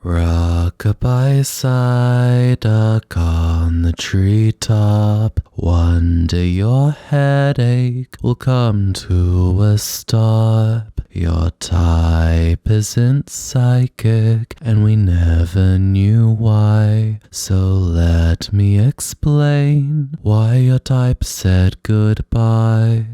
Rockabye Psyduck on the treetop. One day your headache will come to a stop. Your type isn't psychic, and we never knew why. So let me explain why your type said goodbye.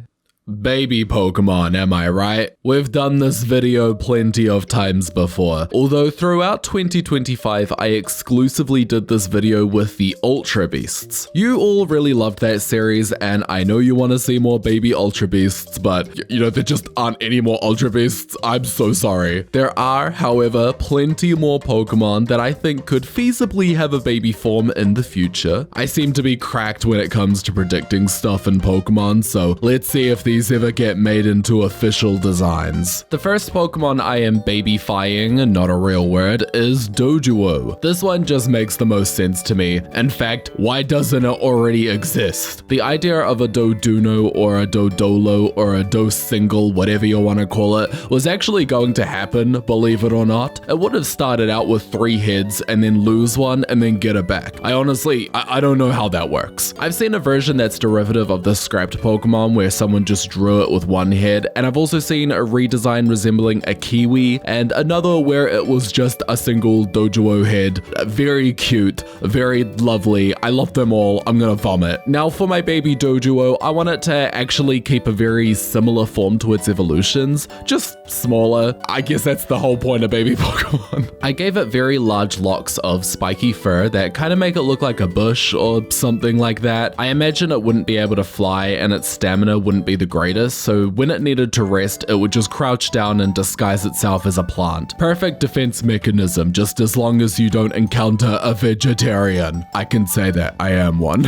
Baby Pokemon, am I right? We've done this video plenty of times before, although throughout 2025 I exclusively did this video with the Ultra Beasts. You all really loved that series, and I know you want to see more baby Ultra Beasts, but you know, there just aren't any more Ultra Beasts. I'm so sorry. There are, however, plenty more Pokemon that I think could feasibly have a baby form in the future. I seem to be cracked when it comes to predicting stuff in Pokemon, so let's see if these ever get made into official designs. The first Pokemon I am babyfying, not a real word, is Doduo. This one just makes the most sense to me. In fact, why doesn't it already exist? The idea of a Doduno or a Dodolo or a Do-single, whatever you want to call it, was actually going to happen, believe it or not. It would have started out with 3 heads and then lose one and then get it back. I honestly don't know how that works. I've seen a version that's derivative of the scrapped Pokemon where someone just drew it with 1 head, and I've also seen a redesign resembling a Kiwi and another where it was just a single Doduo head. Very cute, very lovely. I love them all. I'm gonna vomit. Now for my baby Doduo, I want it to actually keep a very similar form to its evolutions, just smaller. I guess that's the whole point of baby Pokemon. I gave it very large locks of spiky fur that kind of make it look like a bush or something like that. I imagine it wouldn't be able to fly and its stamina wouldn't be the greatest, so when it needed to rest, it would just crouch down and disguise itself as a plant. Perfect defense mechanism, just as long as you don't encounter a vegetarian. I can say that I am one.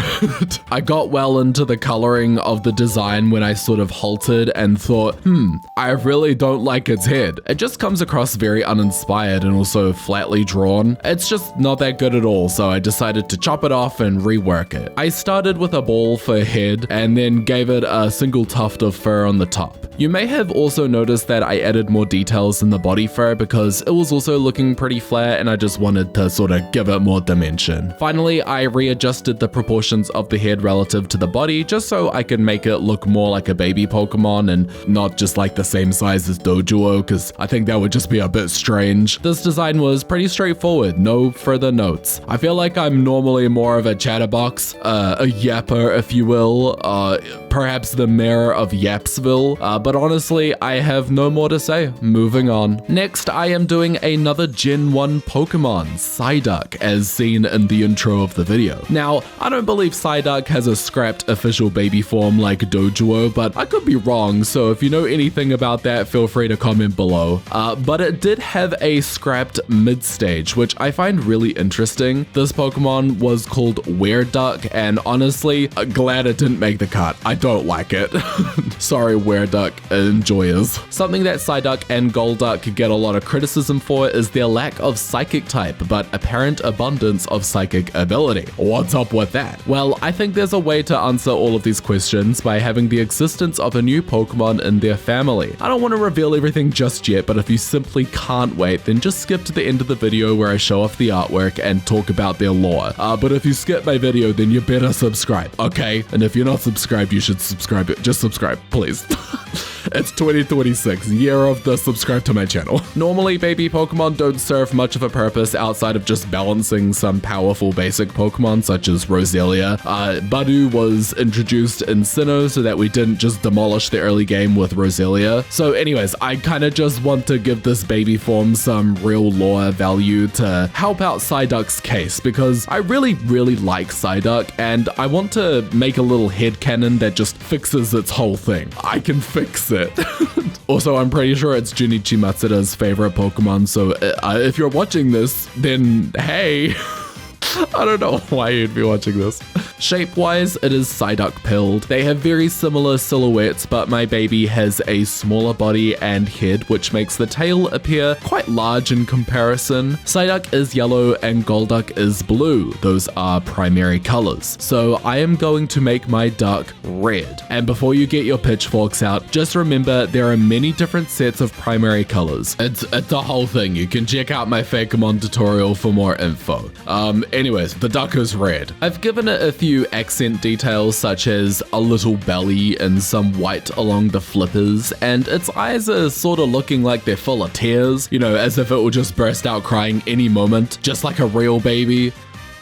I got well into the coloring of the design when I sort of halted and thought, I really don't like its head. It just comes across very uninspired and also flatly drawn. It's just not that good at all, so I decided to chop it off and rework it. I started with a ball for head and then gave it a single tuft of fur on the top. You may have also noticed that I added more details in the body fur because it was also looking pretty flat and I just wanted to sort of give it more dimension. Finally, I readjusted the proportions of the head relative to the body just so I could make it look more like a baby Pokemon and not just like the same size as Doduo, because I think that would just be a bit strange. This design was pretty straightforward, no further notes. I feel like I'm normally more of a chatterbox, a yapper if you will, perhaps the mayor of Yapsville, but honestly, I have no more to say. Moving on. Next, I am doing another Gen 1 Pokemon, Psyduck, as seen in the intro of the video. Now, I don't believe Psyduck has a scrapped official baby form like Doduo, but I could be wrong, so if you know anything about that, feel free to comment below. But it did have a scrapped mid-stage, which I find really interesting. This Pokemon was called Wereduck, and honestly, glad it didn't make the cut. I don't like it. Sorry, Wereduck enjoyers. Something that Psyduck and Golduck get a lot of criticism for is their lack of psychic type, but apparent abundance of psychic ability. What's up with that? Well, I think there's a way to answer all of these questions by having the existence of a new Pokemon in their family. I don't want to reveal everything just yet, but if you simply can't wait, then just skip to the end of the video where I show off the artwork and talk about their lore. But if you skip my video, then you better subscribe, okay? And if you're not subscribed, you should subscribe. Just subscribe, please. It's 2026, year of the subscribe to my channel. Normally, baby Pokemon don't serve much of a purpose outside of just balancing some powerful basic Pokemon such as Roselia. Budu was introduced in Sinnoh so that we didn't just demolish the early game with Roselia. So anyways, I kind of just want to give this baby form some real lore value to help out Psyduck's case, because I really like Psyduck and I want to make a little headcanon that just fixes its whole thing. I can fix it. Also, I'm pretty sure it's Junichi Matsuda's favorite Pokemon, so if you're watching this, then hey, I don't know why you'd be watching this. Shape-wise, it is Psyduck pilled. They have very similar silhouettes, but my baby has a smaller body and head, which makes the tail appear quite large in comparison. Psyduck is yellow and Golduck is blue. Those are primary colors. So I am going to make my duck red. And before you get your pitchforks out, just remember there are many different sets of primary colors. It's a whole thing. You can check out my fakemon tutorial for more info. Anyways, the duck is red. I've given it a few accent details such as a little belly and some white along the flippers, and its eyes are sort of looking like they're full of tears, you know, as if it will just burst out crying any moment, just like a real baby.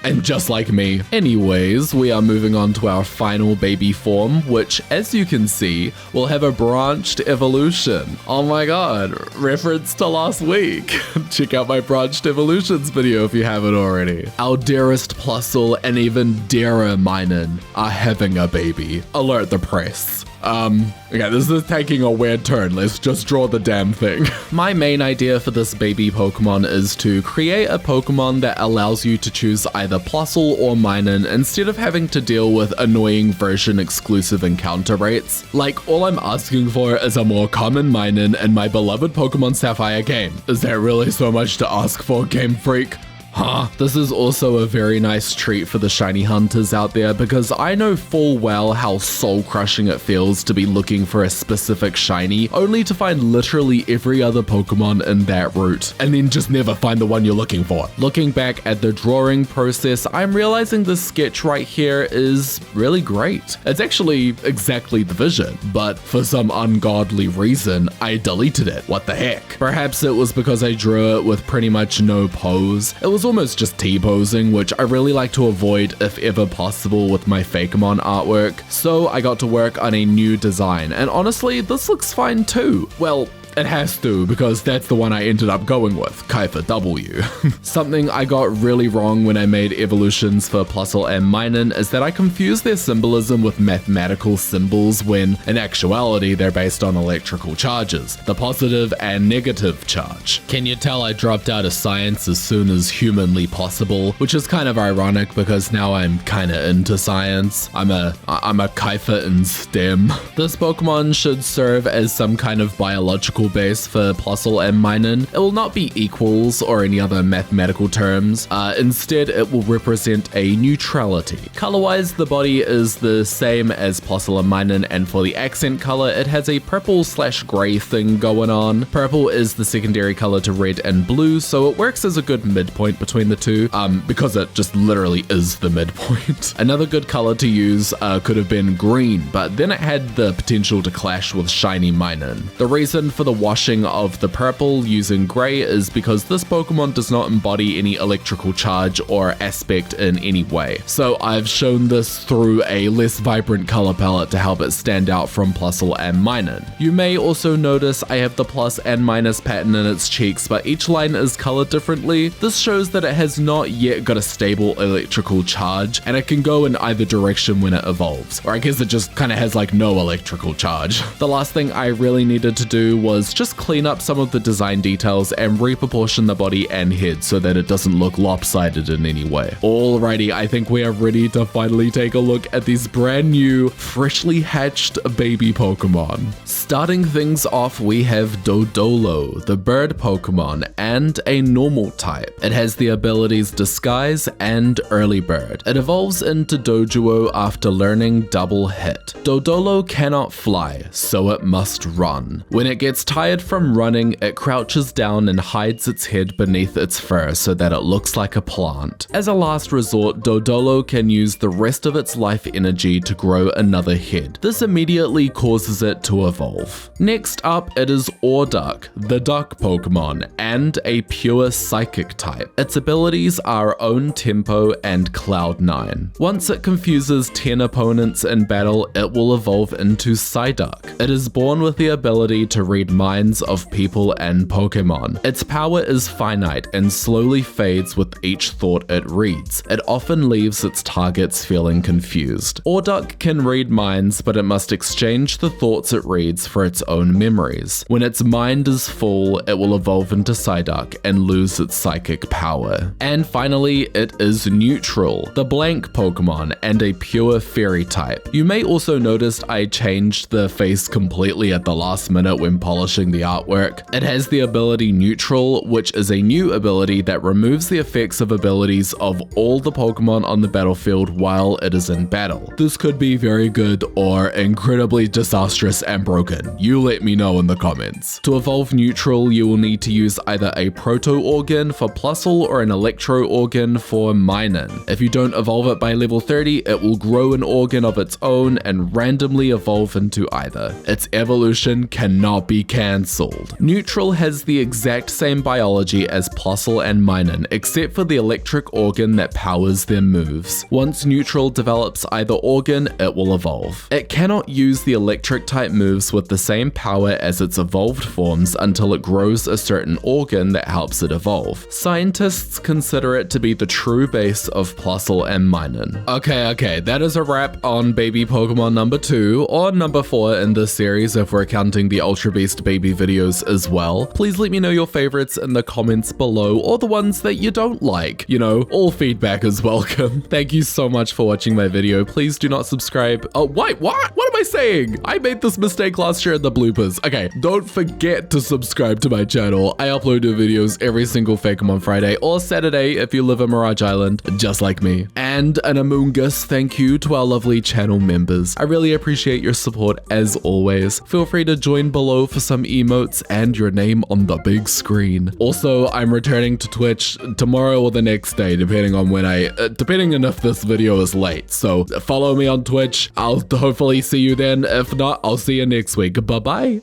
And just like me. Anyways, we are moving on to our final baby form, which, as you can see, will have a branched evolution. Oh my god, reference to last week. Check out my branched evolutions video if you haven't already. Our dearest Plusle and even dearer Minun are having a baby. Alert the press. Okay, this is taking a weird turn. Let's just draw the damn thing. My main idea for this baby Pokemon is to create a Pokemon that allows you to choose either Plusle or Minun instead of having to deal with annoying version exclusive encounter rates. Like, all I'm asking for is a more common Minun in my beloved Pokemon Sapphire game. Is that really so much to ask for, Game Freak? Huh. This is also a very nice treat for the shiny hunters out there because I know full well how soul-crushing it feels to be looking for a specific shiny only to find literally every other Pokemon in that route and then just never find the one you're looking for. Looking back at the drawing process, I'm realizing this sketch right here is really great. It's actually exactly the vision, but for some ungodly reason, I deleted it. What the heck? Perhaps it was because I drew it with pretty much no pose. It was almost just T-posing, which I really like to avoid if ever possible with my fakemon artwork, so I got to work on a new design, and honestly, this looks fine too. Well, it has to, because that's the one I ended up going with, KyephaDex. Something I got really wrong when I made evolutions for Plusle and Minun is that I confused their symbolism with mathematical symbols when, in actuality, they're based on electrical charges, the positive and negative charge. Can you tell I dropped out of science as soon as humanly possible, which is kind of ironic because now I'm kinda into science. I'm a Kyepha in STEM. This Pokemon should serve as some kind of biological base for Plusle and Minun. It will not be equals or any other mathematical terms. Instead, it will represent a neutrality. Color-wise, the body is the same as Plusle and Minun, and for the accent color, it has a purple/gray thing going on. Purple is the secondary color to red and blue, so it works as a good midpoint between the two, because it just literally is the midpoint. Another good color to use could have been green, but then it had the potential to clash with shiny Minun. The reason for the washing of the purple using grey is because this Pokemon does not embody any electrical charge or aspect in any way. So I've shown this through a less vibrant color palette to help it stand out from Plusle and Minun. You may also notice I have the plus and minus pattern in its cheeks, but each line is colored differently. This shows that it has not yet got a stable electrical charge, and it can go in either direction when it evolves. Or I guess it just kind of has like no electrical charge. The last thing I really needed to do was just clean up some of the design details and reproportion the body and head so that it doesn't look lopsided in any way. Alrighty, I think we are ready to finally take a look at these brand new, freshly hatched baby Pokemon. Starting things off, we have Doduo, the bird Pokemon, and a normal type. It has the abilities Disguise and Early Bird. It evolves into Doduo after learning Double Hit. Doduo cannot fly, so it must run. When it gets tired from running, it crouches down and hides its head beneath its fur so that it looks like a plant. As a last resort, Doduo can use the rest of its life energy to grow another head. This immediately causes it to evolve. Next up, it is Orduck, the duck Pokemon, and a pure psychic type. Its abilities are Own Tempo and Cloud 9. Once it confuses 10 opponents in battle, it will evolve into Psyduck. It is born with the ability to read minds of people and Pokemon. Its power is finite and slowly fades with each thought it reads. It often leaves its targets feeling confused. Psyduck can read minds, but it must exchange the thoughts it reads for its own memories. When its mind is full, it will evolve into Psyduck and lose its psychic power. And finally, it is neutral, the blank Pokemon, and a pure fairy type. You may also notice I changed the face completely at the last minute when polishing the artwork. It has the ability neutral, which is a new ability that removes the effects of abilities of all the Pokemon on the battlefield while it is in battle. This could be very good or incredibly disastrous and broken. You let me know in the comments. To evolve neutral, you will need to use either a proto organ for Plusle or an electro organ for Minun. If you don't evolve it by level 30, it will grow an organ of its own and randomly evolve into either. Its evolution cannot be cancelled. Neutral has the exact same biology as Plusle and Minun, except for the electric organ that powers their moves. Once neutral develops either organ, it will evolve. It cannot use the electric type moves with the same power as its evolved forms until it grows a certain organ that helps it evolve. Scientists consider it to be the true base of Plusle and Minun. Okay, that is a wrap on baby Pokemon number 2, or number 4 in this series if we're counting the Ultra Beast baby videos as well. Please let me know your favorites in the comments below, or the ones that you don't like. You know, all feedback is welcome. Thank you so much for watching my video. Please do not subscribe. Oh, wait, what? What am I saying? I made this mistake last year in the bloopers. Okay, don't forget to subscribe to my channel. I upload new videos every single Fakemon Friday or Saturday if you live in Mirage Island, just like me. And an humongous thank you to our lovely channel members. I really appreciate your support as always. Feel free to join below for some emotes and your name on the big screen. Also, I'm returning to Twitch tomorrow or the next day, depending on if this video is late. So follow me on Twitch. I'll hopefully see you then. If not, I'll see you next week. Bye bye.